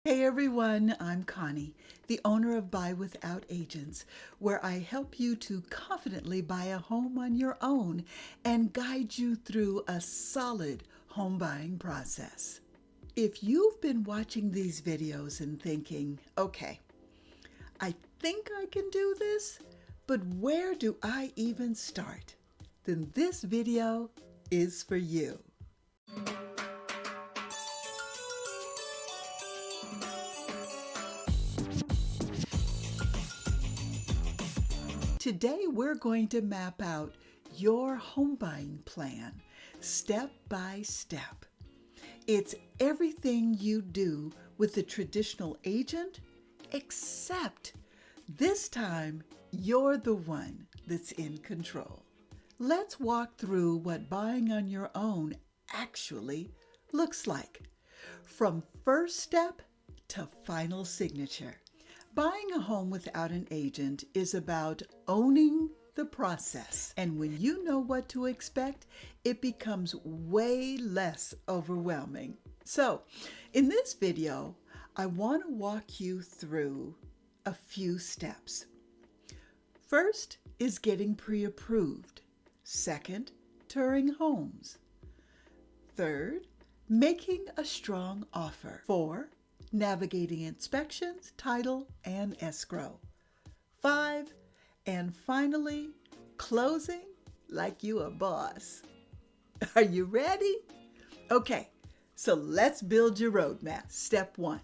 Hey everyone, I'm Connie, the owner of Buy Without Agents, where I help you to confidently buy a home on your own and guide you through a solid home buying process. If you've been watching these videos and thinking, okay, I think I can do this, but where do I even start? Then this video is for you. Today we're going to map out your home buying plan step by step. It's everything you do with the traditional agent, except this time you're the one that's in control. Let's walk through what buying on your own actually looks like, from first step to final signature. Buying a home without an agent is about owning the process. And when you know what to expect, it becomes way less overwhelming. So, in this video, I want to walk you through a few steps. First is getting pre-approved. Second, touring homes. Third, making a strong offer. 4, navigating inspections, title, and escrow. 5, and finally, closing like you a boss. Are you ready? Okay, so let's build your roadmap. Step 1,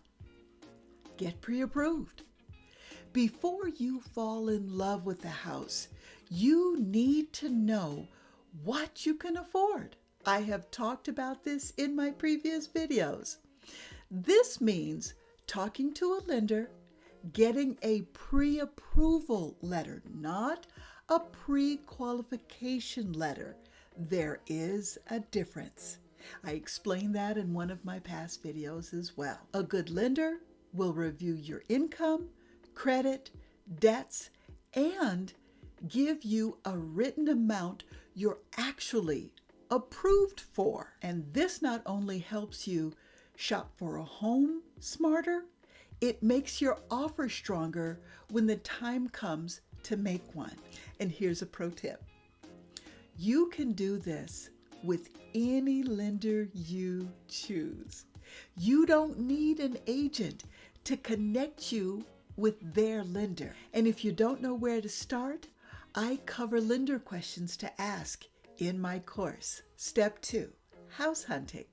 get pre-approved. Before you fall in love with the house, you need to know what you can afford. I have talked about this in my previous videos. This means talking to a lender, getting a pre-approval letter, not a pre-qualification letter. There is a difference. I explained that in one of my past videos as well. A good lender will review your income, credit, debts, and give you a written amount you're actually approved for. And this not only helps you shop for a home smarter, it makes your offer stronger when the time comes to make one. And here's a pro tip. You can do this with any lender you choose. You don't need an agent to connect you with their lender. And if you don't know where to start, I cover lender questions to ask in my course. Step 2, house hunting.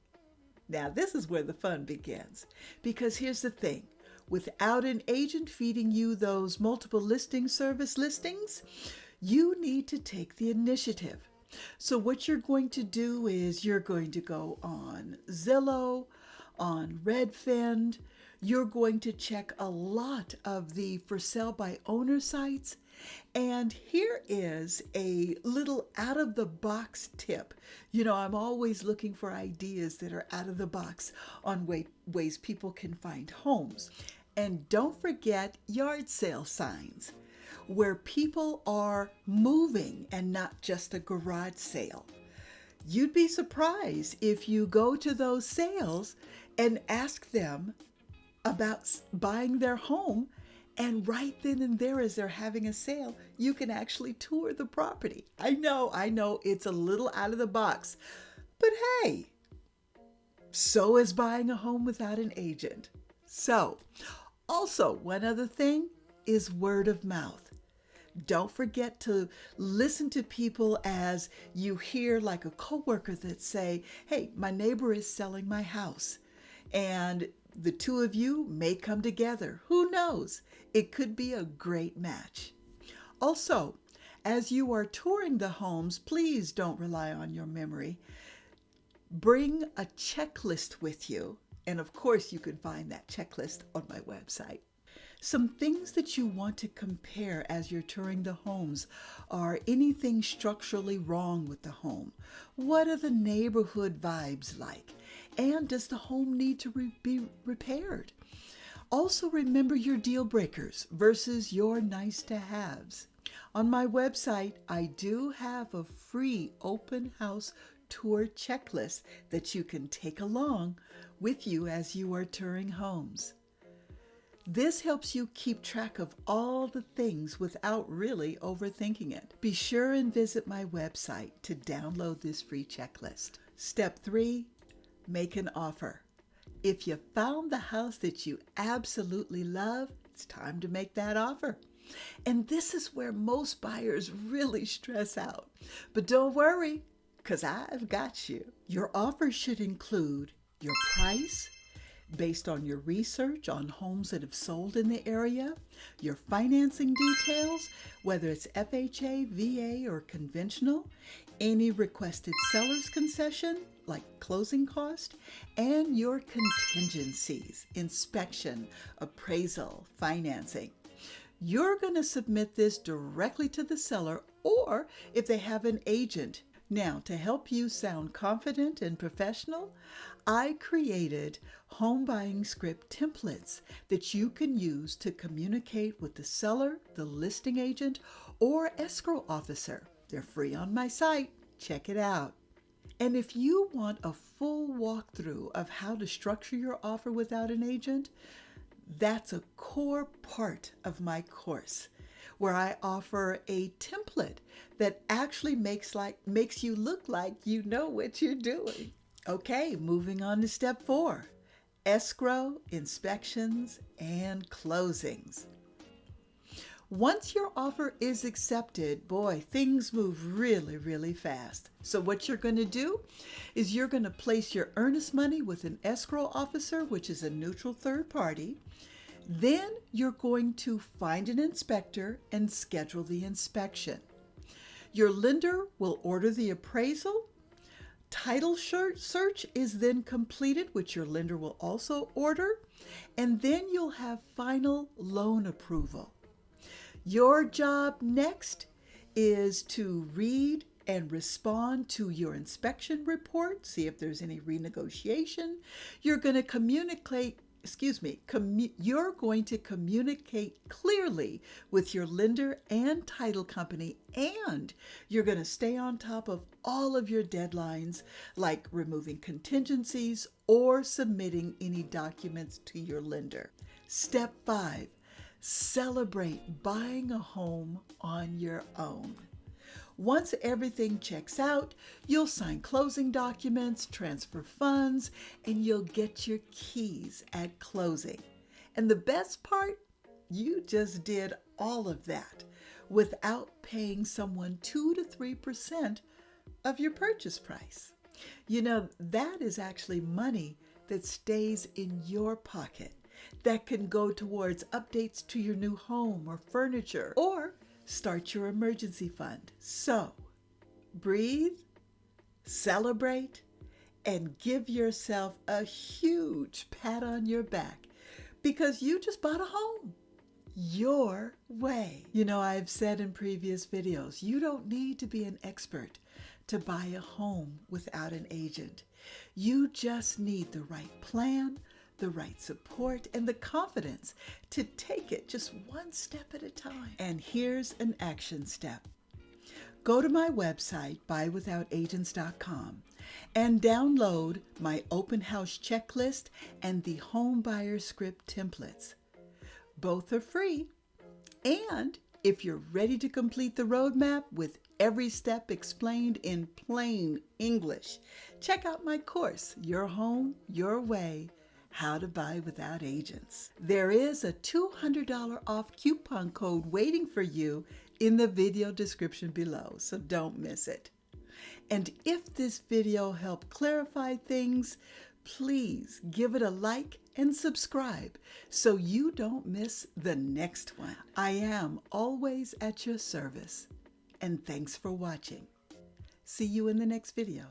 Now, this is where the fun begins, because here's the thing. Without an agent feeding you those multiple listing service listings, you need to take the initiative. So what you're going to do is you're going to go on Zillow, on Redfin. You're going to check a lot of the for sale by owner sites. And here is a little out-of-the-box tip. You know, I'm always looking for ideas that are out of the box on ways people can find homes. And don't forget yard sale signs, where people are moving and not just a garage sale. You'd be surprised if you go to those sales and ask them about buying their home, and right then and there, as they're having a sale, you can actually tour the property. I know, it's a little out of the box, but hey, so is buying a home without an agent. So, also, one other thing is word of mouth. Don't forget to listen to people as you hear like a coworker that say, hey, my neighbor is selling my house, and the two of you may come together. Who knows? It could be a great match. Also, as you are touring the homes, please don't rely on your memory. Bring a checklist with you. And of course, you can find that checklist on my website. Some things that you want to compare as you're touring the homes are anything structurally wrong with the home. What are the neighborhood vibes like? And does the home need to be repaired? Also remember your deal breakers versus your nice to haves. On my website, I do have a free open house tour checklist that you can take along with you as you are touring homes. This helps you keep track of all the things without really overthinking it. Be sure and visit my website to download this free checklist. Step 3, make an offer. If you found the house that you absolutely love, it's time to make that offer. And this is where most buyers really stress out. But don't worry, because I've got you. Your offer should include your price, based on your research on homes that have sold in the area, your financing details, whether it's FHA, VA, or conventional, any requested seller's concession, like closing cost, and your contingencies, inspection, appraisal, financing. You're going to submit this directly to the seller, or if they have an agent. Now, to help you sound confident and professional, I created home buying script templates that you can use to communicate with the seller, the listing agent, or escrow officer. They're free on my site. Check it out. And if you want a full walkthrough of how to structure your offer without an agent, that's a core part of my course, where I offer a template that actually makes you look like you know what you're doing. Okay, moving on to step 4, escrow, inspections, and closings. Once your offer is accepted, boy, things move really, really fast. So what you're going to do is you're going to place your earnest money with an escrow officer, which is a neutral third party. Then you're going to find an inspector and schedule the inspection. Your lender will order the appraisal. Title search is then completed, which your lender will also order. And then you'll have final loan approval. Your job next is to read and respond to your inspection report, see if there's any renegotiation. You're going to communicate clearly with your lender and title company, and you're going to stay on top of all of your deadlines, like removing contingencies or submitting any documents to your lender. Step 5, celebrate buying a home on your own. Once everything checks out, you'll sign closing documents, transfer funds, and you'll get your keys at closing. And the best part, you just did all of that without paying someone 2 to 3% of your purchase price. You know, that is actually money that stays in your pocket that can go towards updates to your new home or furniture, or start your emergency fund. So, breathe, celebrate, and give yourself a huge pat on your back because you just bought a home your way. You know, I've said in previous videos, you don't need to be an expert to buy a home without an agent. You just need the right plan, the right support, and the confidence to take it just one step at a time. And here's an action step. Go to my website, buywithoutagents.com, and download my open house checklist and the home buyer script templates. Both are free. And if you're ready to complete the roadmap with every step explained in plain English, check out my course, Your Home, Your Way, How to Buy Without Agents. There is a $200 off coupon code waiting for you in the video description below, so don't miss it. And if this video helped clarify things, please give it a like and subscribe so you don't miss the next one. I am always at your service, and thanks for watching. See you in the next video.